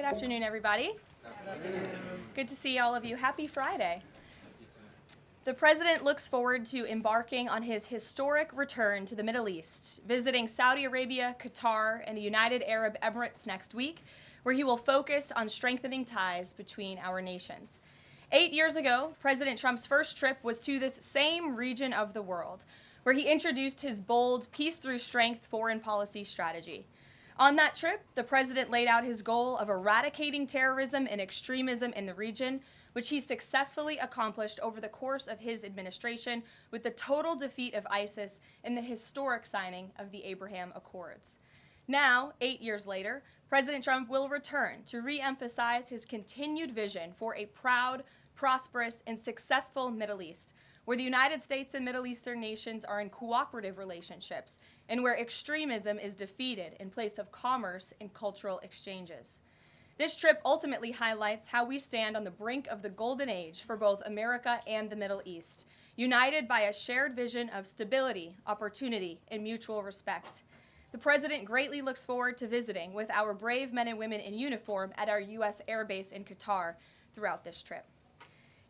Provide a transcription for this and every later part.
afternoon, everybody. Good to see all of you. Happy Friday. The President looks forward to embarking on his historic return to the Middle East, visiting Saudi Arabia, Qatar, and the United Arab Emirates next week, where he will focus on strengthening ties between our nations. 8 years ago, President Trump's first trip was to this same region of the world, where he introduced his bold peace through strength foreign policy strategy. On that trip, the president laid out his goal of eradicating terrorism and extremism in the region, which he successfully accomplished over the course of his administration with the total defeat of ISIS and the historic signing of the Abraham Accords. Now, 8 years later, President Trump will return to re-emphasize his continued vision for a proud, prosperous, and successful Middle East, where the United States and Middle Eastern nations are in cooperative relationships, and where extremism is defeated in place of commerce and cultural exchanges. This trip ultimately highlights how we stand on the brink of the golden age for both America and the Middle East, united by a shared vision of stability, opportunity, and mutual respect. The President greatly looks forward to visiting with our brave men and women in uniform at our U.S. Air Base in Qatar throughout this trip.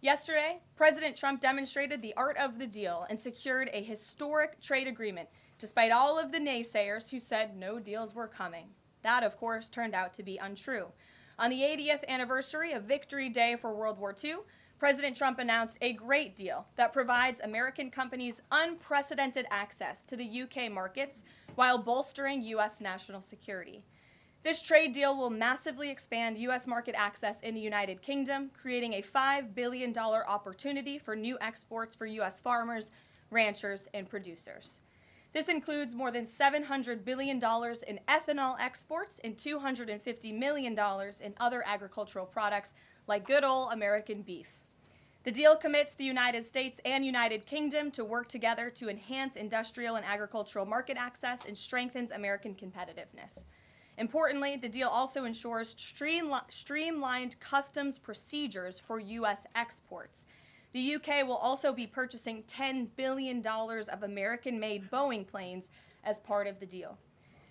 Yesterday, President Trump demonstrated the art of the deal and secured a historic trade agreement, despite all of the naysayers who said no deals were coming. That, of course, turned out to be untrue. On the 80th anniversary of Victory Day for World War II, President Trump announced a great deal that provides American companies unprecedented access to the UK markets while bolstering U.S. national security. This trade deal will massively expand U.S. market access in the United Kingdom, creating a $5 billion opportunity for new exports for U.S. farmers, ranchers, and producers. This includes more than $700 billion in ethanol exports and $250 million in other agricultural products like good old American beef. The deal commits the United States and United Kingdom to work together to enhance industrial and agricultural market access and strengthens American competitiveness. Importantly, the deal also ensures streamlined customs procedures for U.S. exports. The UK will also be purchasing $10 billion of American-made Boeing planes as part of the deal.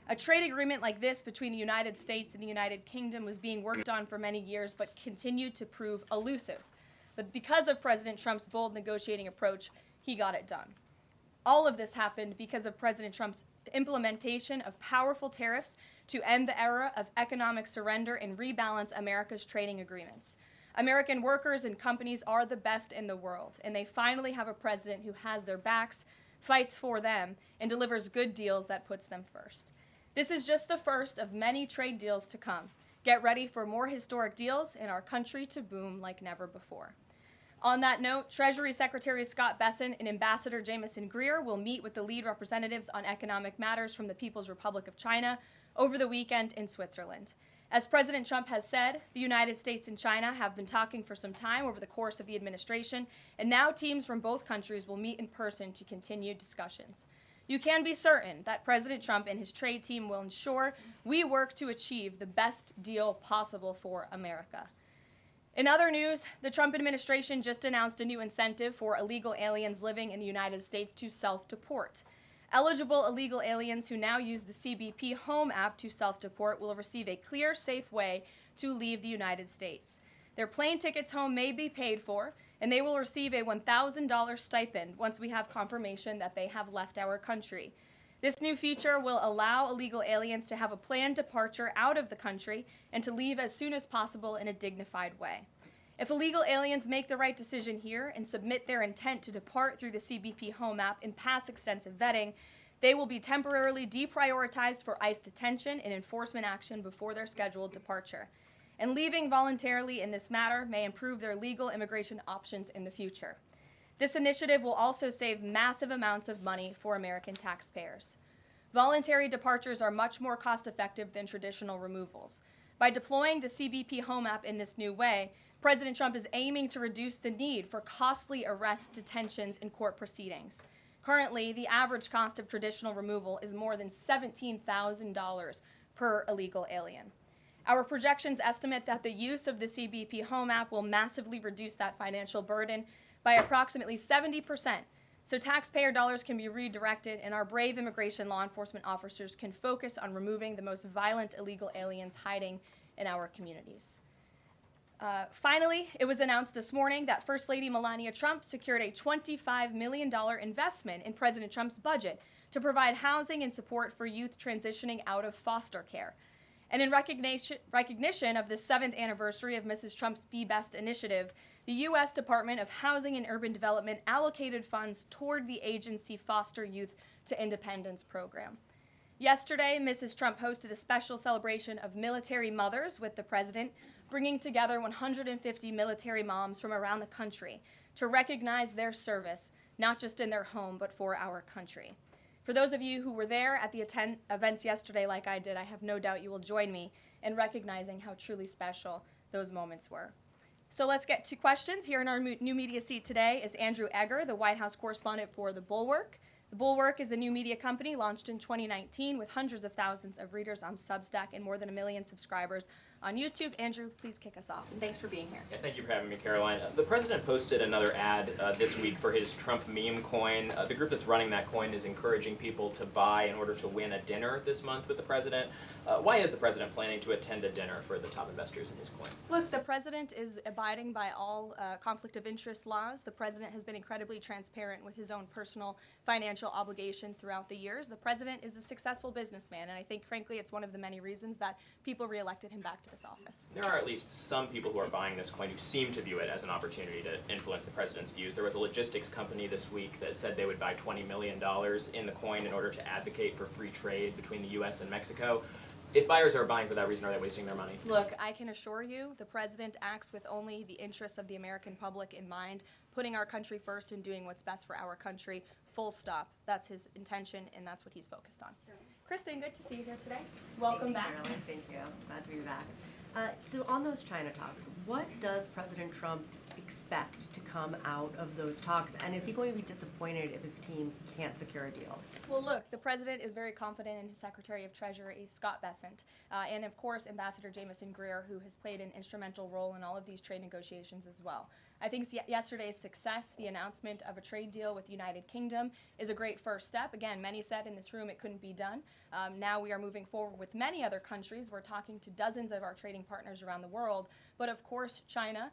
A trade agreement like this between the United States and the United Kingdom was being worked on for many years but continued to prove elusive. But because of President Trump's bold negotiating approach, he got it done. All of this happened because of President Trump's implementation of powerful tariffs to end the era of economic surrender and rebalance America's trading agreements. American workers and companies are the best in the world, and they finally have a president who has their backs, fights for them, and delivers good deals that puts them first. This is just the first of many trade deals to come. Get ready for more historic deals and our country to boom like never before. On that note, Treasury Secretary Scott Bessent and Ambassador Jamieson Greer will meet with the lead representatives on economic matters from the People's Republic of China over the weekend in Switzerland. As President Trump has said, the United States and China have been talking for some time over the course of the administration, and now teams from both countries will meet in person to continue discussions. You can be certain that President Trump and his trade team will ensure we work to achieve the best deal possible for America. In other news, the Trump administration just announced a new incentive for illegal aliens living in the United States to self-deport. Eligible illegal aliens who now use the CBP Home app to self-deport will receive a clear, safe way to leave the United States. Their plane tickets home may be paid for, and they will receive a $1,000 stipend once we have confirmation that they have left our country. This new feature will allow illegal aliens to have a planned departure out of the country and to leave as soon as possible in a dignified way. If illegal aliens make the right decision here and submit their intent to depart through the CBP Home app and pass extensive vetting, they will be temporarily deprioritized for ICE detention and enforcement action before their scheduled departure. And leaving voluntarily in this matter may improve their legal immigration options in the future. This initiative will also save massive amounts of money for American taxpayers. Voluntary departures are much more cost-effective than traditional removals. By deploying the CBP Home app in this new way, President Trump is aiming to reduce the need for costly arrests, detentions, and court proceedings. Currently, the average cost of traditional removal is more than $17,000 per illegal alien. Our projections estimate that the use of the CBP Home app will massively reduce that financial burden by approximately 70%, so taxpayer dollars can be redirected and our brave immigration law enforcement officers can focus on removing the most violent illegal aliens hiding in our communities. Finally, it was announced this morning that First Lady Melania Trump secured a $25 million investment in President Trump's budget to provide housing and support for youth transitioning out of foster care. And in recognition of the 7th anniversary of Mrs. Trump's Be Best initiative, the U.S. Department of Housing and Urban Development allocated funds toward the agency Foster Youth to Independence program. Yesterday, Mrs. Trump hosted a special celebration of military mothers with the president, bringing together 150 military moms from around the country to recognize their service, not just in their home, but for our country. For those of you who were there at the events yesterday like I did, I have no doubt you will join me in recognizing how truly special those moments were. So let's get to questions. Here in our new media seat today is Andrew Egger, the White House correspondent for The Bulwark. The Bulwark is a new media company launched in 2019 with hundreds of thousands of readers on Substack and more than 1 million subscribers on YouTube. Andrew, please kick us off. And thanks for being here. Yeah, thank you for having me, Karoline. The president posted another ad this week for his Trump meme coin. The group that's running that coin is encouraging people to buy in order to win a dinner this month with the president. Why is the president planning to attend a dinner for the top investors in his coin? Look, the president is abiding by all conflict of interest laws. The president has been incredibly transparent with his own personal financial obligations throughout the years. The president is a successful businessman, and I think, frankly, it's one of the many reasons that people reelected him back to this office. There are at least some people who are buying this coin who seem to view it as an opportunity to influence the president's views. There was a logistics company this week that said they would buy $20 million in the coin in order to advocate for free trade between the U.S. and Mexico. If buyers are buying for that reason, are they wasting their money? Look, I can assure you the president acts with only the interests of the American public in mind, putting our country first and doing what's best for our country, full stop. That's his intention, and that's what he's focused on. Kristen, good to see you here today. Welcome back. Caroline. Thank you. Glad to be back. So on those China talks, what does President Trump expect to come out of those talks, and is he going to be disappointed if his team can't secure a deal? Well, look, the president is very confident in his Secretary of Treasury, Scott Bessent, and of course, Ambassador Jamieson Greer, who has played an instrumental role in all of these trade negotiations as well. I think yesterday's success, the announcement of a trade deal with the United Kingdom, is a great first step. Again, many said in this room it couldn't be done. Now we are moving forward with many other countries. We're talking to dozens of our trading partners around the world. But of course, China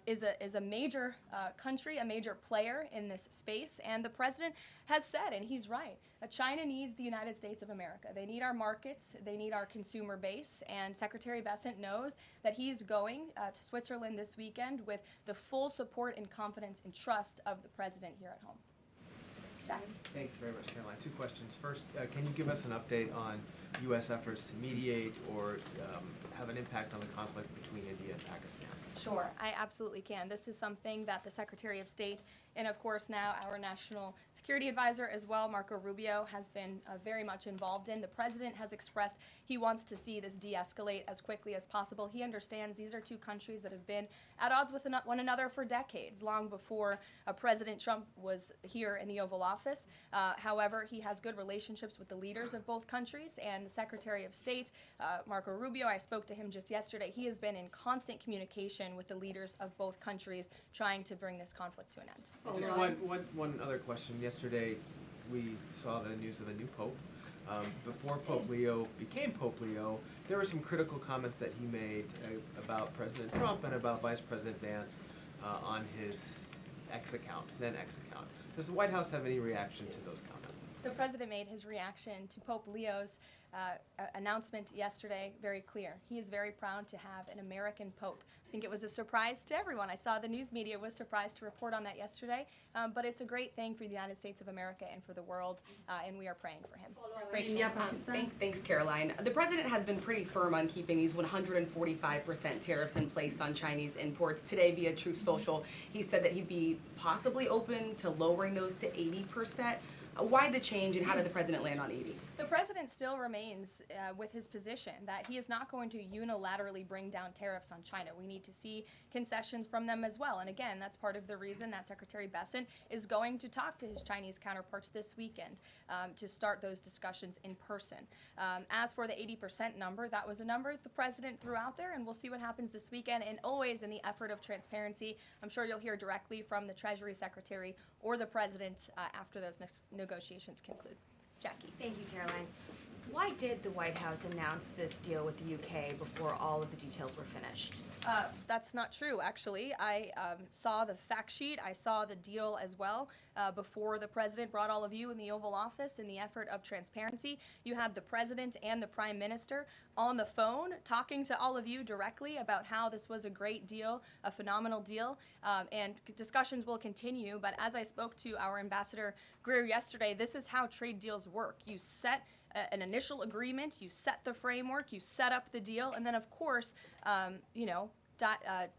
is a major country, a major player in this space. And the president has said, and he's right, China needs the United States of America. They need our markets. They need our consumer base. And Secretary Bessent knows that he's going to Switzerland this weekend with the full support and confidence and trust of the president here at home. Jack? Thanks very much, Caroline. Two questions. First, can you give us an update on U.S. efforts to mediate or have an impact on the conflict between India and Pakistan? Sure, I absolutely can. This is something that the Secretary of State and, of course, now our National Security Advisor as well, Marco Rubio, has been very much involved in. The president has expressed he wants to see this de-escalate as quickly as possible. He understands these are two countries that have been at odds with one another for decades, long before President Trump was here in the Oval Office. However, he has good relationships with the leaders of both countries, and the Secretary of State, Marco Rubio, I spoke to him just yesterday. He has been in constant communication with the leaders of both countries trying to bring this conflict to an end. Just one other question. Yesterday, we saw the news of a new pope. Before Pope Leo became Pope Leo, there were some critical comments that he made about President Trump and about Vice President Vance on his then X account. Does the White House have any reaction to those comments? The president made his reaction to Pope Leo's announcement yesterday very clear. He is very proud to have an American pope. I think it was a surprise to everyone. I saw the news media was surprised to report on that yesterday, but it's a great thing for the United States of America and for the world, and we are praying for him. India, Pakistan. Thanks, Caroline. The president has been pretty firm on keeping these 145% tariffs in place on Chinese imports. Today, via Truth Social, he said that he'd be possibly open to lowering those to 80%. Why the change, and how did the president land on 80? The president still remains with his position that he is not going to unilaterally bring down tariffs on China. We need to see concessions from them as well. And again, that's part of the reason that Secretary Bessent is going to talk to his Chinese counterparts this weekend to start those discussions in person. As for the 80% number, that was a number the president threw out there, and we'll see what happens this weekend. And always in the effort of transparency, I'm sure you'll hear directly from the Treasury Secretary or the president after those negotiations conclude. Jackie. Thank you, Caroline. Why did the White House announce this deal with the UK before all of the details were finished? That's not true, actually. I saw the fact sheet. I saw the deal as well before the president brought all of you in the Oval Office in the effort of transparency. You had the president and the prime minister on the phone talking to all of you directly about how this was a great deal, a phenomenal deal, and discussions will continue. But as I spoke to our Ambassador Greer yesterday, this is how trade deals work. You set an initial agreement, you set the framework, you set up the deal, and then of course,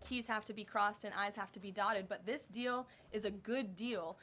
T's have to be crossed and I's have to be dotted, but this deal is a good deal,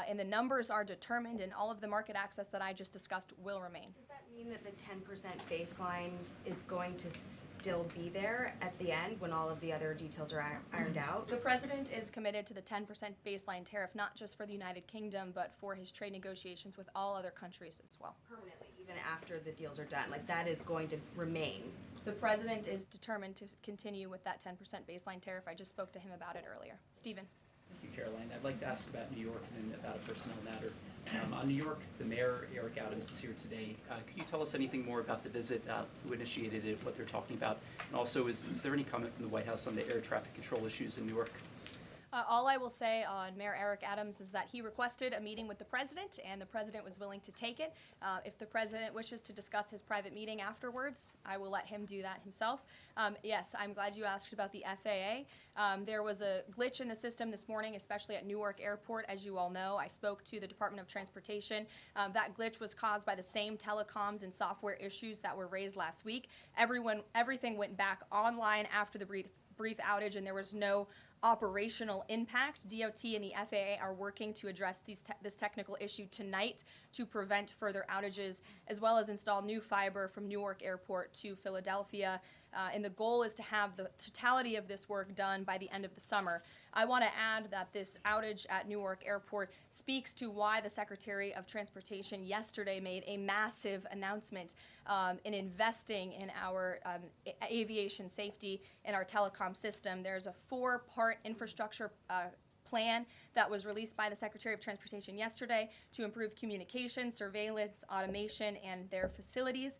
and the numbers are determined, and all of the market access that I just discussed will remain. Does that mean that the 10% baseline is going to still be there at the end when all of the other details are ironed out? The president is committed to the 10% baseline tariff, not just for the United Kingdom, but for his trade negotiations with all other countries as well. Permanently, even after the deals are done, like that is going to remain. The president is determined to continue with that 10% baseline tariff. I just spoke to him about it earlier. Stephen. Thank you, Caroline. I'd like to ask about New York and about a personnel matter. On New York, the mayor, Eric Adams, is here today. Could you tell us anything more about the visit, who initiated it, what they're talking about? And also, is there any comment from the White House on the air traffic control issues in New York? All I will say on Mayor Eric Adams is that he requested a meeting with the president, and the president was willing to take it. If the president wishes to discuss his private meeting afterwards, I will let him do that himself. Yes, I'm glad you asked about the FAA. There was a glitch in the system this morning, especially at Newark Airport. As you all know, I spoke to the Department of Transportation. That glitch was caused by the same telecoms and software issues that were raised last week. Everything went back online after the brief outage, and there was no operational impact. DOT and the FAA are working to address this technical issue tonight to prevent further outages, as well as install new fiber from Newark Airport to Philadelphia. And the goal is to have the totality of this work done by the end of the summer. I want to add that this outage at Newark Airport speaks to why the Secretary of Transportation yesterday made a massive announcement in investing in our aviation safety and our telecom system. There's a 4-part infrastructure plan that was released by the Secretary of Transportation yesterday to improve communication, surveillance, automation, and their facilities.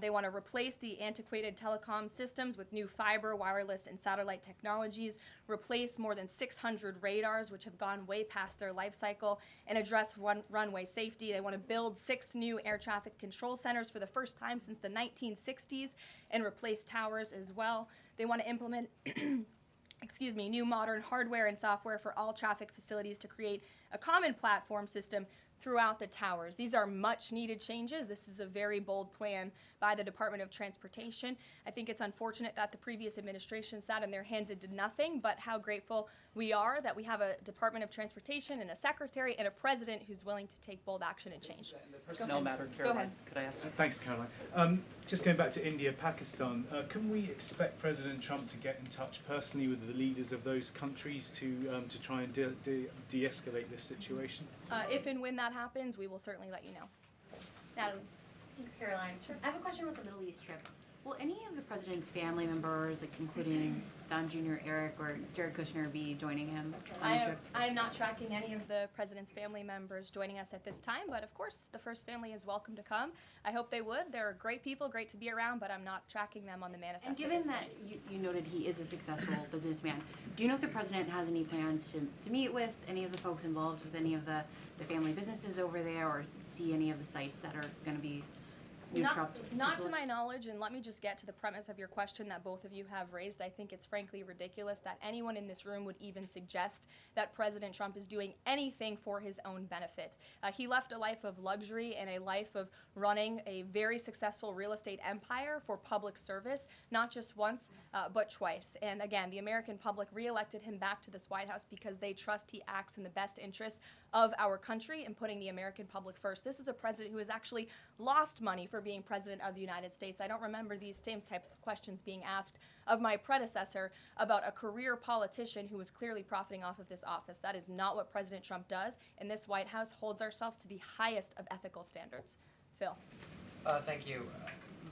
They want to replace the antiquated telecom systems with new fiber, wireless, and satellite technologies, replace more than 600 radars, which have gone way past their life cycle, and address runway safety. They want to build 6 new air traffic control centers for the first time since the 1960s and replace towers as well. They want to implement new modern hardware and software for all traffic facilities to create a common platform system throughout the towers. These are much needed changes. This is a very bold plan by the Department of Transportation. I think it's unfortunate that the previous administration sat on their hands and did nothing, but how grateful we are that we have a Department of Transportation and a secretary and a president who's willing to take bold action and change. The personnel matter, Caroline, could I ask? Thanks, Caroline. Just going back to India, Pakistan, can we expect President Trump to get in touch personally with the leaders of those countries to try and de-escalate this situation? If and when that happens, we will certainly let you know. Natalie. Thanks, Caroline. Sure. I have a question about the Middle East trip. Will any of the president's family members, like including Don Jr., Eric, or Jared Kushner, be joining him on the trip? I am not tracking any of the president's family members joining us at this time, but of course the first family is welcome to come. I hope they would. They're great people, great to be around, but I'm not tracking them on the manifest. And given that you noted he is a successful businessman, do you know if the president has any plans to meet with any of the folks involved with any of the family businesses over there, or see any of the sites that are going to be Not to my knowledge, and let me just get to the premise of your question that both of you have raised. I think it's frankly ridiculous that anyone in this room would even suggest that President Trump is doing anything for his own benefit. He left a life of luxury and a life of running a very successful real estate empire for public service, not just once, but twice. And again, the American public reelected him back to this White House because they trust he acts in the best interest of our country and putting the American public first. This is a president who has actually lost money for being president of the United States. I don't remember these same type of questions being asked of my predecessor about a career politician who was clearly profiting off of this office. That is not what President Trump does, and this White House holds ourselves to the highest of ethical standards. Phil. Thank you.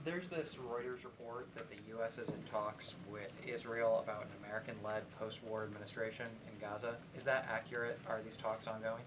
There's this Reuters report that the U.S. is in talks with Israel about an American-led post-war administration in Gaza. Is that accurate? Are these talks ongoing?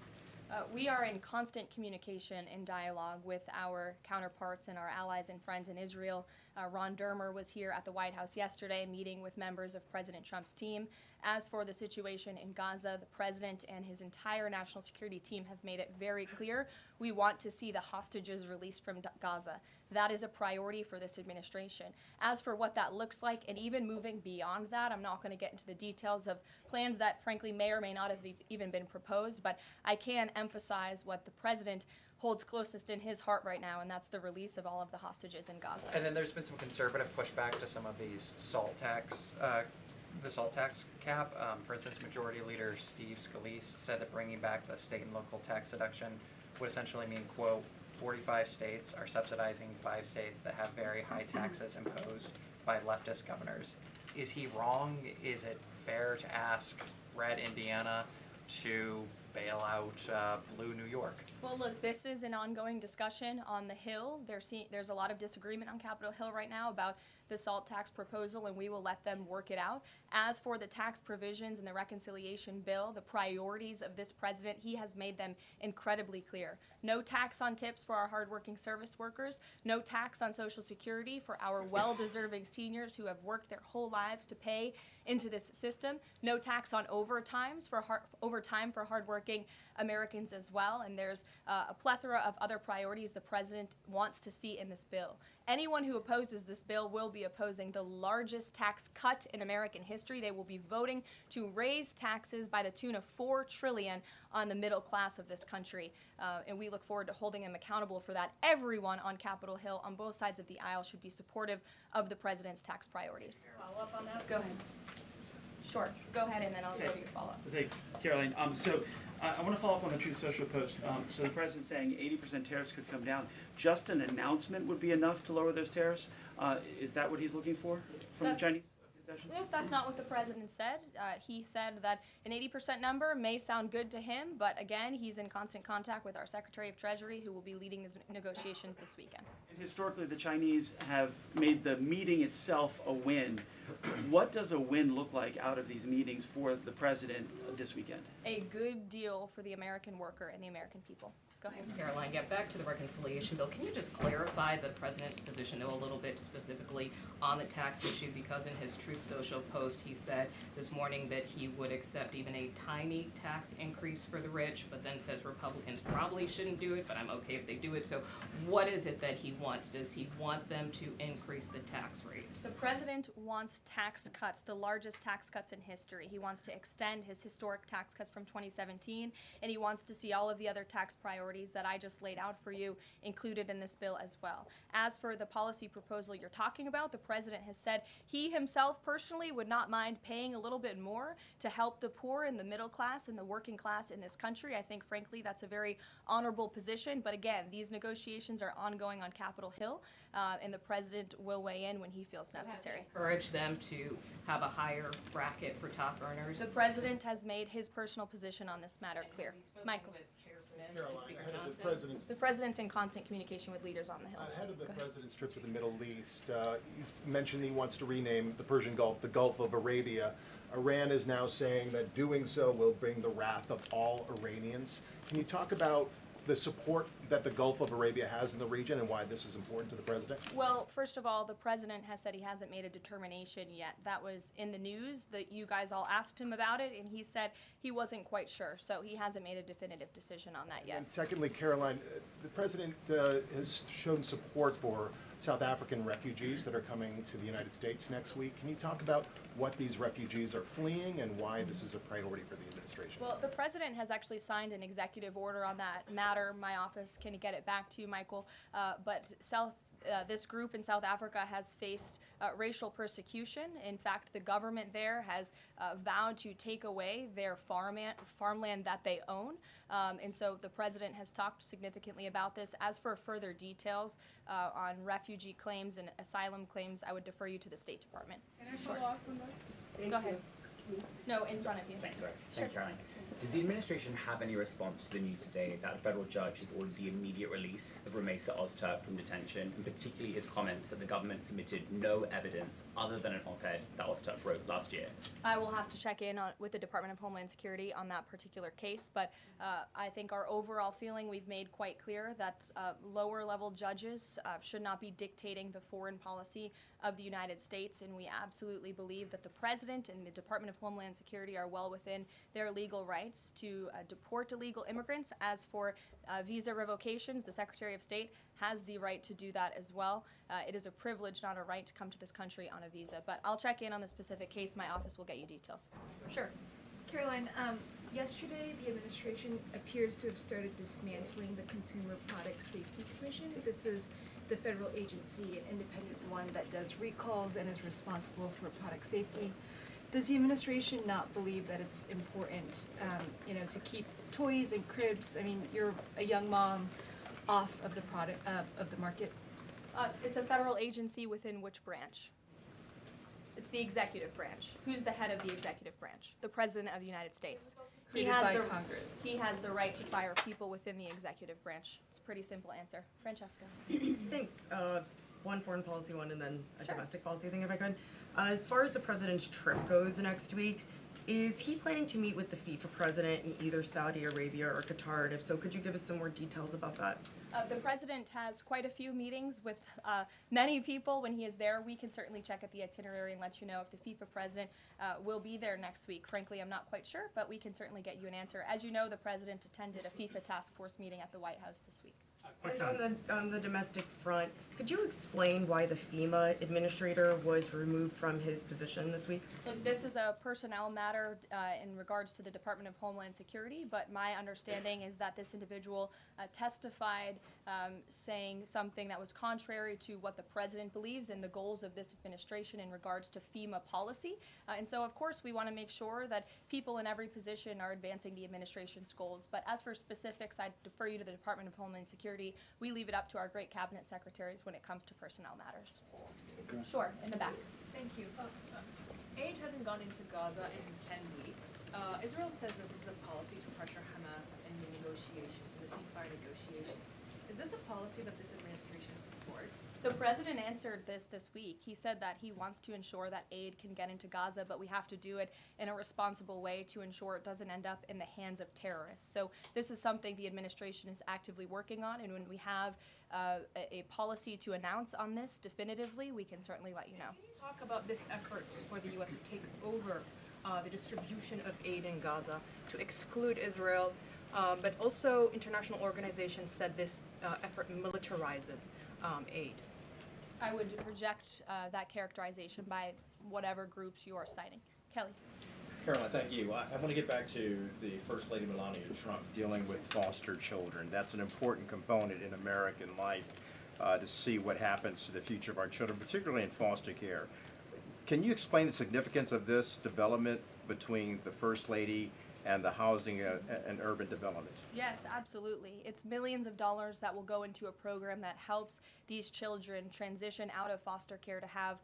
We are in constant communication and dialogue with our counterparts and our allies and friends in Israel. Ron Dermer was here at the White House yesterday meeting with members of President Trump's team. As for the situation in Gaza, the president and his entire national security team have made it very clear we want to see the hostages released from Gaza. That is a priority for this administration. As for what that looks like, and even moving beyond that, I'm not going to get into the details of plans that frankly may or may not have even been proposed, but I can emphasize what the president holds closest in his heart right now, and that's the release of all of the hostages in Gaza. And then there's been some conservative pushback to some of these the salt tax cap. For instance, Majority Leader Steve Scalise said that bringing back the state and local tax deduction would essentially mean, quote, 45 states are subsidizing 5 states that have very high taxes imposed by leftist governors. Is he wrong? Is it fair to ask red Indiana to bail out blue New York? Well, look, this is an ongoing discussion on the Hill. There's a lot of disagreement on Capitol Hill right now about the SALT tax proposal, and we will let them work it out. As for the tax provisions in the reconciliation bill, the priorities of this president, he has made them incredibly clear. No tax on tips for our hardworking service workers, no tax on Social Security for our well-deserving seniors who have worked their whole lives to pay into this system, no tax on overtime for hardworking Americans as well, and there's a plethora of other priorities the president wants to see in this bill. Anyone who opposes this bill will be opposing the largest tax cut in American history. They will be voting to raise taxes by the tune of $4 trillion on the middle class of this country, and we look forward to holding them accountable for that. Everyone on Capitol Hill on both sides of the aisle should be supportive of the president's tax priorities. Follow up on that? Go ahead. Sure. Go ahead, and then I'll go to your follow-up. Thanks, Caroline. I want to follow up on the Truth Social post. So the president's saying 80% tariffs could come down. Just an announcement would be enough to lower those tariffs. Is that what he's looking for from the Chinese concessions? That's not what the president said. He said that an 80% number may sound good to him, but again, he's in constant contact with our Secretary of Treasury, who will be leading these negotiations this weekend. And historically, the Chinese have made the meeting itself a win. What does a win look like out of these meetings for the president this weekend? A good deal for the American worker and the American people. Go ahead. Thanks, Caroline. Yeah, back to the reconciliation bill. Can you just clarify the president's position, though, a little bit specifically on the tax issue? Because in his Truth Social post, he said this morning that he would accept even a tiny tax increase for the rich, but then says Republicans probably shouldn't do it, but I'm okay if they do it. So what is it that he wants? Does he want them to increase the tax rates? The president wants tax cuts, the largest tax cuts in history. He wants to extend his historic tax cuts from 2017, and he wants to see all of the other tax priorities that I just laid out for you included in this bill as well. As for the policy proposal you're talking about, the president has said he himself personally would not mind paying a little bit more to help the poor and the middle class and the working class in this country. I think, frankly, that's a very honorable position. But again, these negotiations are ongoing on Capitol Hill, and the president will weigh in when he feels necessary. Encourage them to have a higher bracket for top earners? The president has made his personal position on this matter clear. Michael. The president's in constant communication with leaders on the Hill. Ahead of the president's trip to the Middle East, he's mentioned he wants to rename the Persian Gulf the Gulf of Arabia. Iran is now saying that doing so will bring the wrath of all Iranians. Can you talk about the support that the Gulf of Arabia has in the region and why this is important to the president? Well, first of all, the president has said he hasn't made a determination yet. That was in the news, that you guys all asked him about it, and he said he wasn't quite sure. So he hasn't made a definitive decision on that yet. And secondly, Caroline, the president has shown support for South African refugees that are coming to the United States next week. Can you talk about what these refugees are fleeing and why this is a priority for the administration? Well, the president has actually signed an executive order on that matter. My office can get it back to you, Michael. But this group in South Africa has faced racial persecution. In fact, the government there has vowed to take away their farmland that they own. And so the president has talked significantly about this. As for further details on refugee claims and asylum claims, I would defer you to the State Department. Can I follow up on that? Go ahead. No, in front of you. Thanks, sorry. Sure. Thanks, Caroline. Does the administration have any response to the news today that a federal judge has ordered the immediate release of Ramesa Ozturk from detention, and particularly his comments that the government submitted no evidence other than an op-ed that Ozturk wrote last year? I will have to check in with the Department of Homeland Security on that particular case, but I think our overall feeling, we've made quite clear that lower level judges should not be dictating the foreign policy of the United States, and we absolutely believe that the President and the Department of Homeland Security are well within their legal rights to deport illegal immigrants. As for visa revocations, the Secretary of State has the right to do that as well. It is a privilege, not a right, to come to this country on a visa. But I'll check in on the specific case. My office will get you details. Sure. Caroline, yesterday the administration appears to have started dismantling the Consumer Product Safety Commission. This is the federal agency, an independent one that does recalls and is responsible for product safety. Does the administration not believe that it's important, to keep toys and cribs? I mean, you're a young mom, off of the market. It's a federal agency within which branch? It's the executive branch. Who's the head of the executive branch? The President of the United States. Created by Congress. He has the right to fire people within the executive branch. It's a pretty simple answer. Francesca. Thanks. One foreign policy one and then a domestic policy thing if I could. As far as the president's trip goes next week, is he planning to meet with the FIFA president in either Saudi Arabia or Qatar? And if so, could you give us some more details about that? The president has quite a few meetings with many people when he is there. We can certainly check at the itinerary and let you know if the FIFA president will be there next week. Frankly, I'm not quite sure, but we can certainly get you an answer. As you know, the president attended a FIFA task force meeting at the White House this week. And on the domestic front, could you explain why the FEMA administrator was removed from his position this week? Look, this is a personnel matter in regards to the Department of Homeland Security, but my understanding is that this individual testified saying something that was contrary to what the president believes and the goals of this administration in regards to FEMA policy. And so, of course, we want to make sure that people in every position are advancing the administration's goals. But as for specifics, I defer you to the Department of Homeland Security. We leave it up to our great cabinet secretaries when it comes to personnel matters. Okay. Sure, in the back. Thank you. Aid hasn't gone into Gaza in 10 weeks. Israel says that this is a policy to pressure Hamas in the negotiations, in the ceasefire negotiations. Is this a policy that this administration supports? The president answered this week. He said that he wants to ensure that aid can get into Gaza, but we have to do it in a responsible way to ensure it doesn't end up in the hands of terrorists. So this is something the administration is actively working on, and when we have a policy to announce on this definitively, we can certainly let you know. Can you talk about this effort for the U.S. to take over the distribution of aid in Gaza, to exclude Israel, but also international organizations said this effort militarizes aid? I would reject that characterization by whatever groups you are citing. Kelly. Caroline, thank you. I want to get back to the First Lady Melania Trump dealing with foster children. That's an important component in American life to see what happens to the future of our children, particularly in foster care. Can you explain the significance of this development between the First Lady and the Housing and Urban Development? Yes, absolutely. It's millions of dollars that will go into a program that helps these children transition out of foster care to have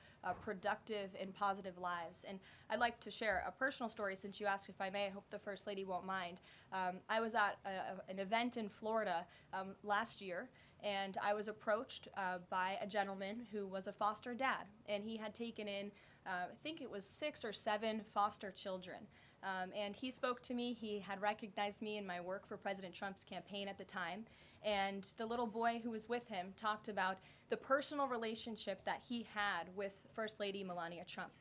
productive and positive lives. And I'd like to share a personal story since you asked if I may. I hope the First Lady won't mind. I was at an event in Florida last year, and I was approached by a gentleman who was a foster dad, and he had taken in, I think it was 6 or 7 foster children. And he spoke to me. He had recognized me in my work for President Trump's campaign at the time. And the little boy who was with him talked about the personal relationship that he had with First Lady Melania Trump.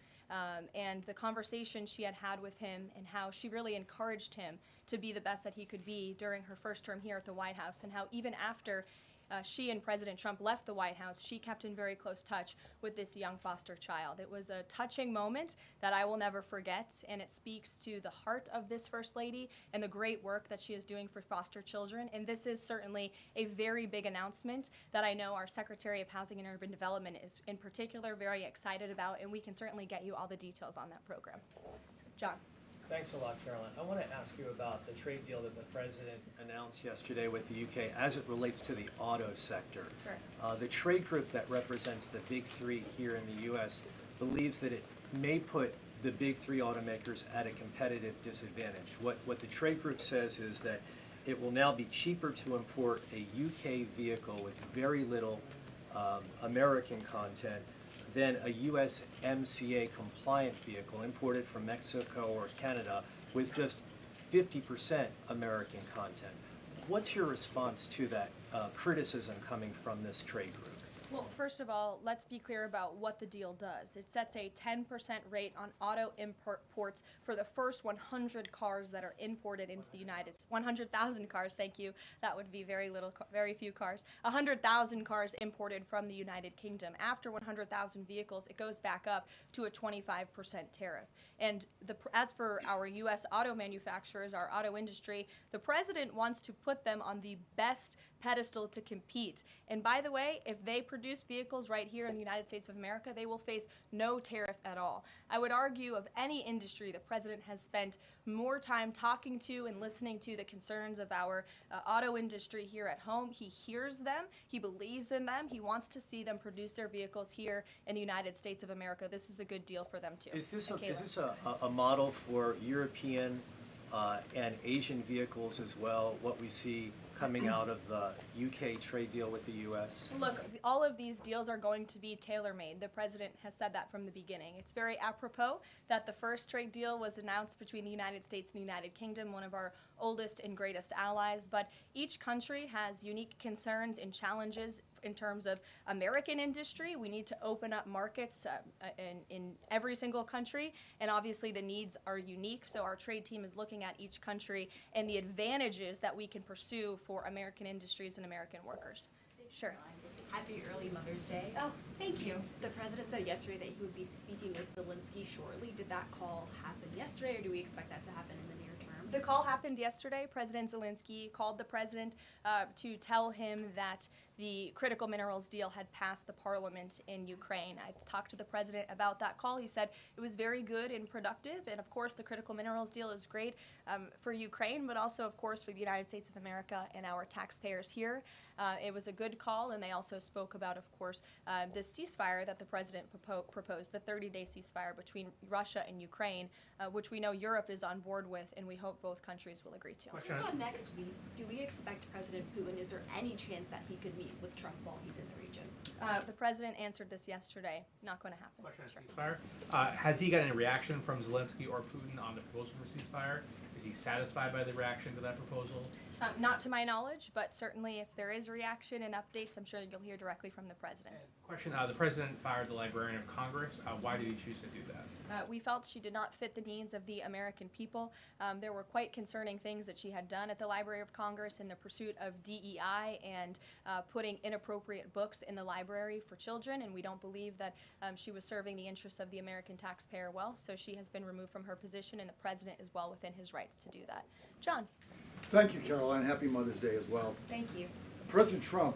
And the conversation she had had with him and how she really encouraged him to be the best that he could be during her first term here at the White House, and how even after she and President Trump left the White House, she kept in very close touch with this young foster child. It was a touching moment that I will never forget, and it speaks to the heart of this First Lady and the great work that she is doing for foster children. And this is certainly a very big announcement that I know our Secretary of Housing and Urban Development is in particular very excited about, and we can certainly get you all the details on that program. John. Thanks a lot, Caroline. I want to ask you about the trade deal that the President announced yesterday with the UK as it relates to the auto sector. Sure. The trade group that represents the big three here in the U.S. believes that it may put the big three automakers at a competitive disadvantage. What the trade group says is that it will now be cheaper to import a UK vehicle with very little American content than a USMCA compliant vehicle imported from Mexico or Canada with just 50% American content. What's your response to that criticism coming from this trade group? Well, first of all, let's be clear about what the deal does. It sets a 10% rate on auto imports for the first 100 cars that are imported into the United States. 100,000 cars, thank you. That would be very few cars. 100,000 cars imported from the United Kingdom. After 100,000 vehicles, it goes back up to a 25% tariff. And as for our U.S. auto manufacturers, our auto industry, the president wants to put them on the best pedestal to compete. And by the way, if they produce vehicles right here in the United States of America, they will face no tariff at all. I would argue of any industry, the president has spent more time talking to and listening to the concerns of our auto industry here at home. He hears them, he believes in them, he wants to see them produce their vehicles here in the United States of America. This is a good deal for them too. Is this a model for European and Asian vehicles as well, what we see coming out of the UK trade deal with the US? Look, all of these deals are going to be tailor-made. The president has said that from the beginning. It's very apropos that the first trade deal was announced between the United States and the United Kingdom, one of our oldest and greatest allies, but each country has unique concerns and challenges in terms of American industry. We need to open up markets in every single country, and obviously the needs are unique, so our trade team is looking at each country and the advantages that we can pursue for American industries and American workers. Sure. Happy early Mother's Day. Oh, thank you. The president said yesterday that he would be speaking with Zelensky shortly. Did that call happen yesterday, or do we expect that to happen in the near term? The call happened yesterday. President Zelensky called the president to tell him that the critical minerals deal had passed the parliament in Ukraine. I talked to the president about that call. He said it was very good and productive, and of course the critical minerals deal is great for Ukraine, but also of course for the United States of America and our taxpayers here. It was a good call, and they also spoke about, of course, the ceasefire that the president proposed, the 30-day ceasefire between Russia and Ukraine, which we know Europe is on board with, and we hope both countries will agree to. So next week, do we expect President Putin, is there any chance that he could meet with Trump while he's in the region? The president answered this yesterday. Not going to happen. Question on ceasefire. Has he got any reaction from Zelensky or Putin on the proposal for ceasefire? Is he satisfied by the reaction to that proposal? Not to my knowledge, but certainly if there is a reaction and updates, I'm sure you'll hear directly from the president. Question, the president fired the Librarian of Congress. Why did he choose to do that? We felt she did not fit the needs of the American people. There were quite concerning things that she had done at the Library of Congress in the pursuit of DEI and putting inappropriate books in the library for children, and we don't believe that she was serving the interests of the American taxpayer well, so she has been removed from her position, and the president is well within his rights to do that. John. Thank you, Caroline. Happy Mother's Day as well. Thank you. President Trump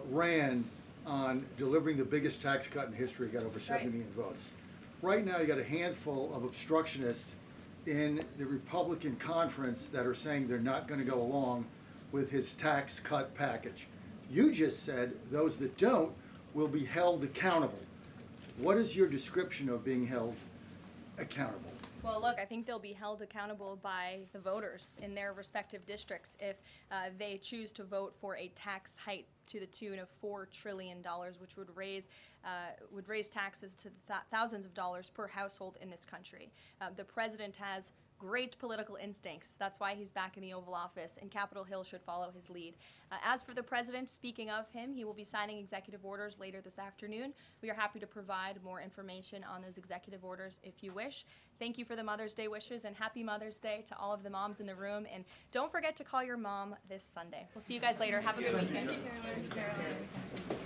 ran on delivering the biggest tax cut in history, got over 70 million votes. Right now, you got a handful of obstructionists in the Republican conference that are saying they're not going to go along with his tax cut package. You just said those that don't will be held accountable. What is your description of being held accountable? Well, look, I think they'll be held accountable by the voters in their respective districts if they choose to vote for a tax hike to the tune of $4 trillion, which would raise taxes to thousands of dollars per household in this country. The president has great political instincts. That's why he's back in the Oval Office, and Capitol Hill should follow his lead. As for the president, speaking of him, he will be signing executive orders later this afternoon. We are happy to provide more information on those executive orders if you wish. Thank you for the Mother's Day wishes, and happy Mother's Day to all of the moms in the room. And don't forget to call your mom this Sunday. We'll see you guys later. Have a good weekend. Thank you, Caroline.